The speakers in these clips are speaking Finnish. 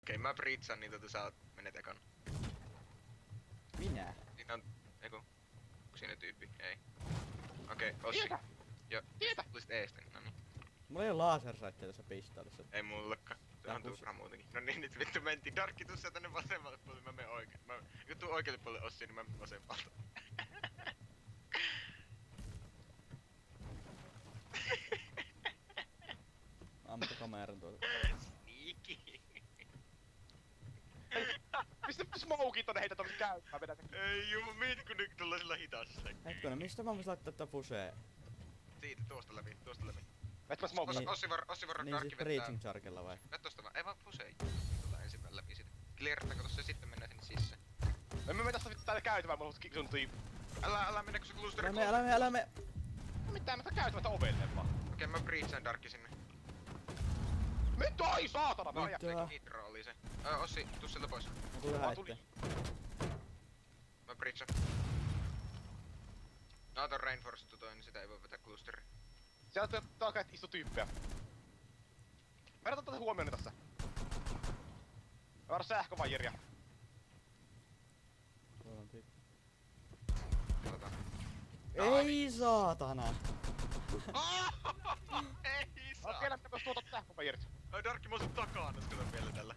Okei, mä britsaan niitä, sä menet ekana. Minä? Siinä on... Eiku... Onko siinä tyyppi? Ei. Okei, Ossi. Tietä! Joo, Tietä! tulisit eestä, no niin. Mulla ei oo lasersightia tässä pistoolissa. Ei mullakaan. Se on turha muutenkin. No niin, nyt vittu mentiin. Darkki, tuu sä tänne vasemmalle puolelle, mä menen oikein. Kun tuu oikealle puolelle Ossi, niin mä menen vasemmalta. Ammuta kameran tuolta. Sneaky. Mistä smokit tonne heitä tommoset käyttää vedät? Ei juu, mieti kun nyt tullaan sillä hitaassa. Hetkonen, mistä mä voisin laittaa tätä fusee? Siitä, tuosta läpi, tuosta läpi. Et mä smoke. Niin. Ossi varro Niin Darkki siis vettää. breaching chargella vai? Vet tosta vaan, ei vaan fusei. Tullaan ensin vähän läpi siitä. Clearattaako tossa ja sitten mennään sinne sisään. En mä mene tässä vittu täällä käytävään, mulla on sun tyyppi. Älä mennä kun se klusteri Älä me! No mitään, mä tää käytävältä ovelle vaan. Okei, mä breachaan Darkki sinne. Nyt ai saatana, mä ajan. Joo. Nitro oli se. Ossi, tuu sieltä pois. Mä tulen Mä tuli. häitte. Mä breachaan. No ton reinforcettu toi, niin sitä ei voi vetää klusteri. Sieltä alkaa istu tyyppejä. Mä otan tätä huomioon tässä. Mä varan sähkövaijeria. Tuolla on tyyppi. Katsotaan. Ei saatana! Ei saa! Okei, lähtekö tuota sähkövaijerit? Ai Darkki, mä oon sun takana, kato vielä tällä.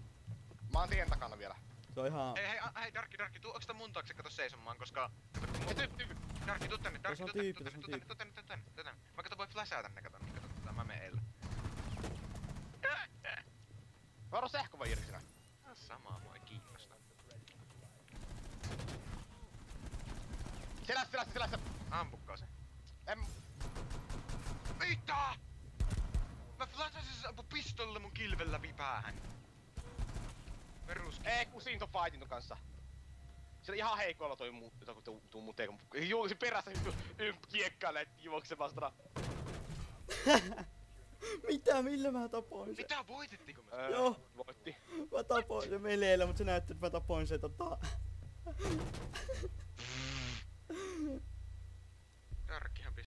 Mä oon tien takana vielä. Se on ihan... Hei Darkki, tuu onks tää mun taakse kato seisomaan, koska... Hei tyyppi! Darkki, tuu tänne, Tässä on tyyppi, tässä on tyyppi. tuu tänne. Mä kato voi flashaa tänne, kato, niin kato, mä menen eellä. Mä varan sähkövaijeria sinä. Samaa mua ei kiinnosta. Selässä! Ampukkaa se. En... Mitä? Mä flashasin se ampu pistolla mun kilven läpi päähän. Peruski. Ei, kun siinä on fightin ton kanssa. Siellä ihan heikoilla toi tuu mun teekon. Juoksi perässä kiekkailee juoksemasta. Mitä? Millä mä tapoin sen? Mitä voitittiko me? Joo. Voitti. Mä tapoin sen meleillä, mut se näytti, että mä tapoin sen